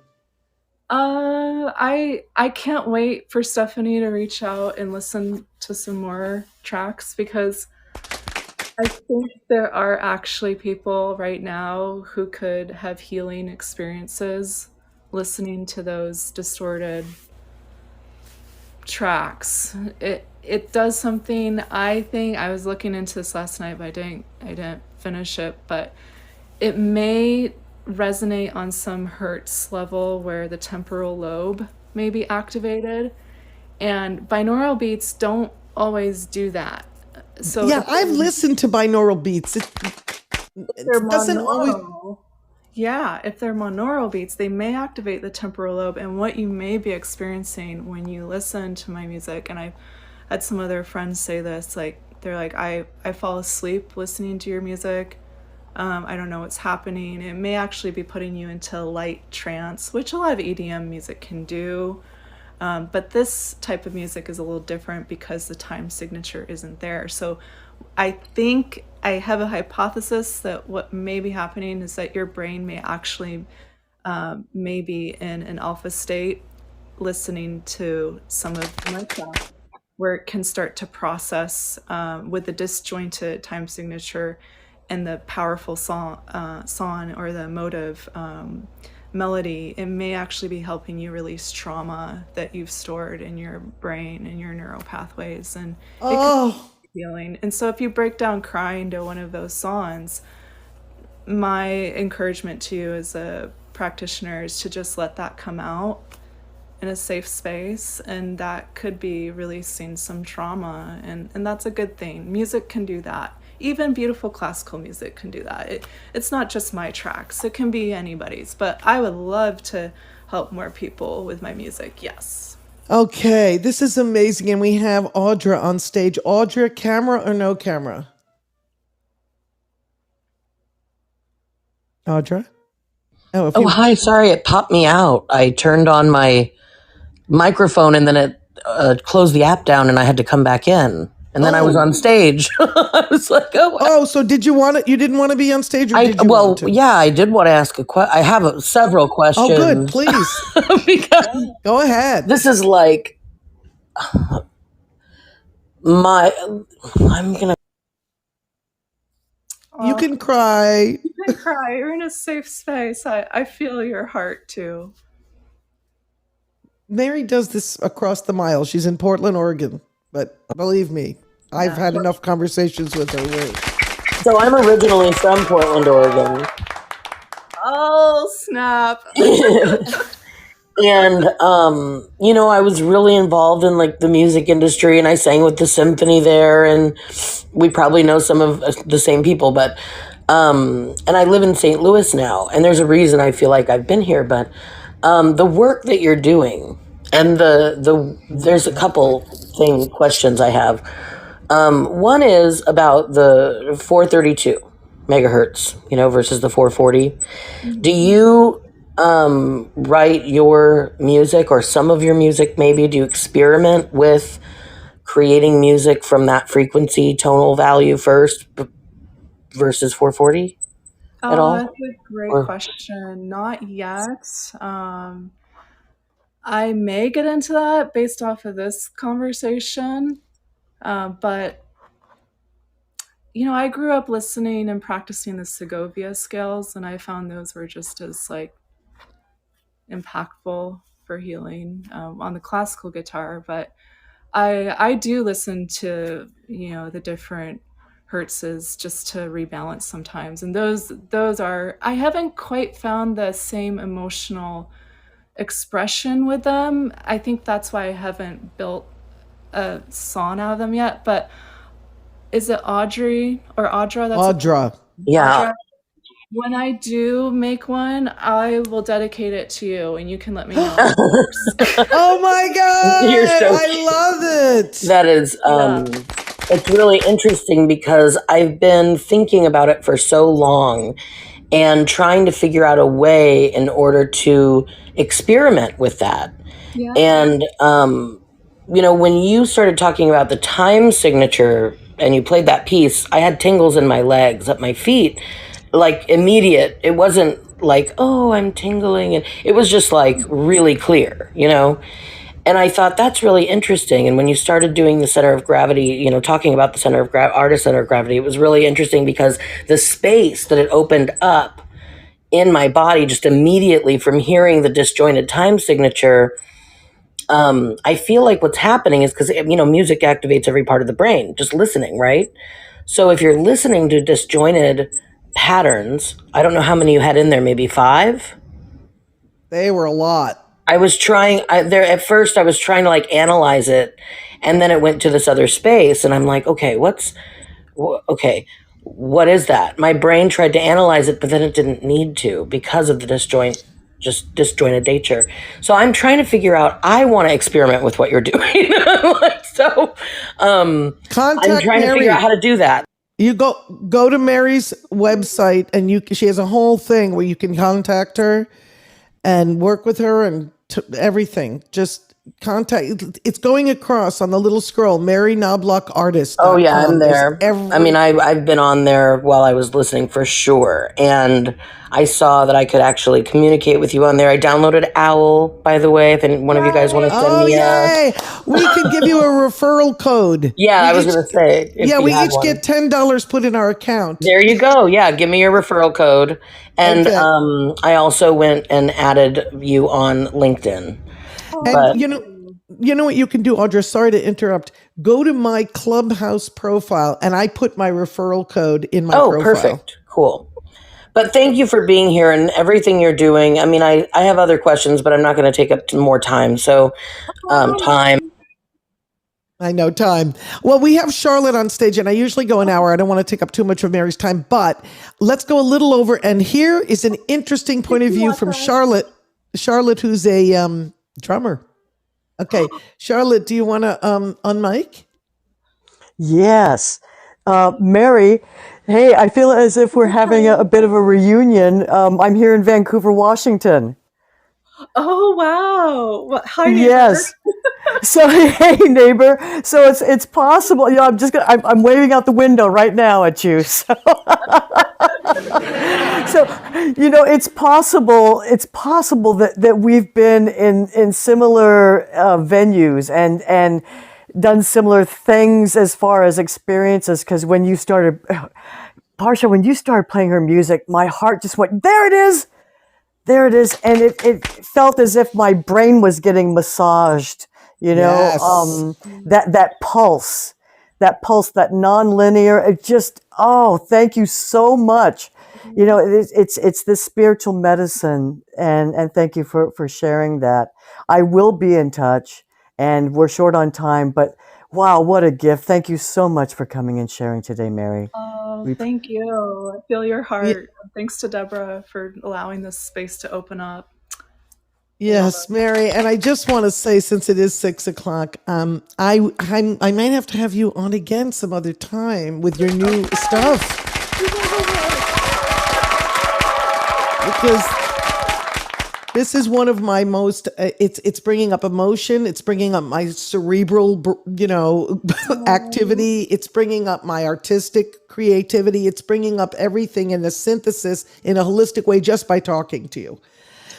I can't wait for Stephanie to reach out and listen to some more tracks because I think there are actually people right now who could have healing experiences listening to those distorted tracks. It does something. I think I was looking into this last night, but I didn't finish it, but it may resonate on some hertz level where the temporal lobe may be activated, and binaural beats don't always do that. So yeah, I've listened to binaural beats. It doesn't always. Yeah, if they're monaural beats, they may activate the temporal lobe, and what you may be experiencing when you listen to my music, and I've had some other friends say this, like they're like, I fall asleep listening to your music. I don't know what's happening. It may actually be putting you into light trance, which a lot of EDM music can do. But this type of music is a little different because the time signature isn't there. So I think I have a hypothesis that what may be happening is that your brain may actually may be in an alpha state listening to some of my stuff, where it can start to process with the disjointed time signature and the powerful song or the emotive melody. It may actually be helping you release trauma that you've stored in your brain and your neural pathways, and it could be healing. And so if you break down crying to one of those songs, my encouragement to you as a practitioner is to just let that come out in a safe space, and that could be releasing some trauma, and that's a good thing. Music can do that. Even beautiful classical music can do that. It's not just my tracks, it can be anybody's, but I would love to help more people with my music. Yes. Okay, this is amazing, and we have Audra on stage. Audra, camera or no camera? Audra? Oh, hi. Sorry, it popped me out. I turned on my microphone and then it closed the app down and I had to come back in. And then I was on stage. I was like, oh. So did you want it? You didn't want to be on stage, or did you want to? Yeah, I did want to ask a question. I have several questions. Oh, good. Please. Because go ahead. This is like, I'm gonna. You can cry. You can cry. You're in a safe space. I feel your heart too. Mary does this across the mile. She's in Portland, Oregon. But believe me, I've had enough conversations with her. So I'm originally from Portland, Oregon. Oh, snap. And, I was really involved in like the music industry, and I sang with the symphony there, and we probably know some of the same people, but, and I live in St. Louis now, and there's a reason I feel like I've been here, but, the work that you're doing, and there's a couple questions I have. One is about the 432 megahertz, versus the 440. Do you write your music, or some of your music maybe? Do you experiment with creating music from that frequency tonal value first versus 440 at all? That's a great question. Not yet. I may get into that based off of this conversation, but I grew up listening and practicing the Segovia scales, and I found those were just as impactful for healing on the classical guitar. But I do listen to the different hertzes just to rebalance sometimes, and those are, I haven't quite found the same emotional expression with them. I think that's why I haven't built a song out of them yet. But is it Audrey or Audra? Audra. Yeah. Audra. When I do make one, I will dedicate it to you, and you can let me know. Oh my God! You're so I love it. That is, it's really interesting because I've been thinking about it for so long and trying to figure out a way in order to experiment with that. Yeah. And, when you started talking about the time signature and you played that piece, I had tingles in my legs, up my feet, like immediate. It wasn't like, oh, I'm tingling. And it was just like really clear, And I thought that's really interesting. And when you started doing the center of gravity, talking about the center of artist center of gravity, it was really interesting because the space that it opened up in my body just immediately from hearing the disjointed time signature. I feel like what's happening is because, music activates every part of the brain, just listening, right? So if you're listening to disjointed patterns, I don't know how many you had in there, maybe 5? They were a lot. I was trying at first I was trying to analyze it, and then it went to this other space, and I'm like, okay, what is that? My brain tried to analyze it, but then it didn't need to because of the disjointed nature. So I'm trying to figure out, I want to experiment with what you're doing. I'm trying to figure out how to do that. You go to Mary's website, and she has a whole thing where you can contact her and work with her and everything. Just contact. It's going across on the little scroll, Mary Knoblock Artist. Oh yeah, I'm there. I've been on there while I was listening for sure. And I saw that I could actually communicate with you on there. I downloaded Owl, by the way, if one of you guys want to send me we can give you a referral code. Yeah, I was going to say. We each get $10 put in our account. There you go. Yeah, give me your referral code. And I also went and added you on LinkedIn. And you know what you can do, Audra? Sorry to interrupt. Go to my Clubhouse profile, and I put my referral code in my profile. Oh, perfect. Cool. But thank you for being here and everything you're doing. I mean, I have other questions, but I'm not going to take up more time. So, time. I know, time. Well, we have Charlotte on stage, and I usually go an hour. I don't want to take up too much of Mary's time, but let's go a little over. And here is an interesting point of view from Charlotte. Charlotte, who's a drummer. Okay, Charlotte, do you want to unmic? Yes. Mary, hey, I feel as if we're having a bit of a reunion. I'm here in Vancouver, Washington. Oh, wow. Hi, neighbor. Yes. So, hey, neighbor. So it's possible. I'm waving out the window right now at you. So, it's possible that we've been in similar venues and done similar things as far as experiences. Because when you started, Parsha, when you started playing her music, my heart just went, there it is. There it is. And it felt as if my brain was getting massaged, you know, Yes. that pulse, that non-linear, it just, oh, thank you so much. You know, it's this spiritual medicine, and thank you for sharing that. I will be in touch, and we're short on time, but wow, what a gift. Thank you so much for coming and sharing today, Mary. Oh, thank you. I feel your heart. Thanks to Deborah for allowing this space to open up. Yes, Mary, and I just want to say, since it is 6:00, I might have to have you on again some other time with your new stuff, because this is one of my most. It's bringing up emotion. It's bringing up my cerebral, activity. It's bringing up my artistic creativity. It's bringing up everything in a synthesis in a holistic way just by talking to you.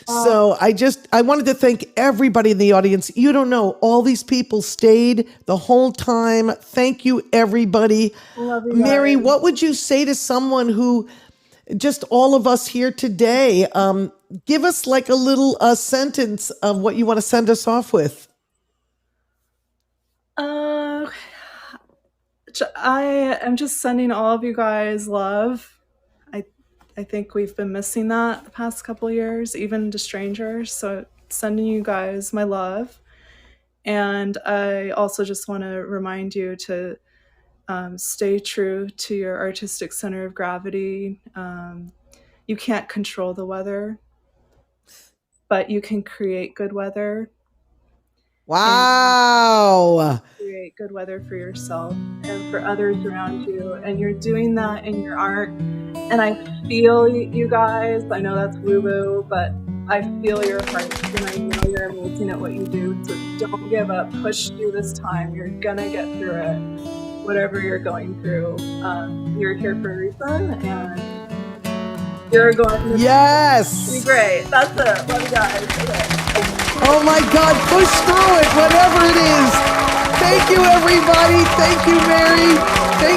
So I wanted to thank everybody in the audience. You don't know, all these people stayed the whole time. Thank you, everybody. Love you, Mary, guys. what would you say to someone who, just all of us here today, give us like a little sentence of what you want to send us off with? I am just sending all of you guys love. I think we've been missing that the past couple of years, even to strangers. So sending you guys my love. And I also just want to remind you to stay true to your artistic center of gravity. You can't control the weather, but you can create good weather. Wow. Create good weather for yourself and for others around you. And you're doing that in your art. And I feel you guys. I know that's woo-woo, but I feel your hearts, and I know you're amazing at what you do. So don't give up. Push through this time. You're gonna get through it. Whatever you're going through, you're here for a reason, and you're going to be great. That's it. Love you guys. Okay. Oh my God, push through it, whatever it is. Thank you, everybody. Thank you, Mary.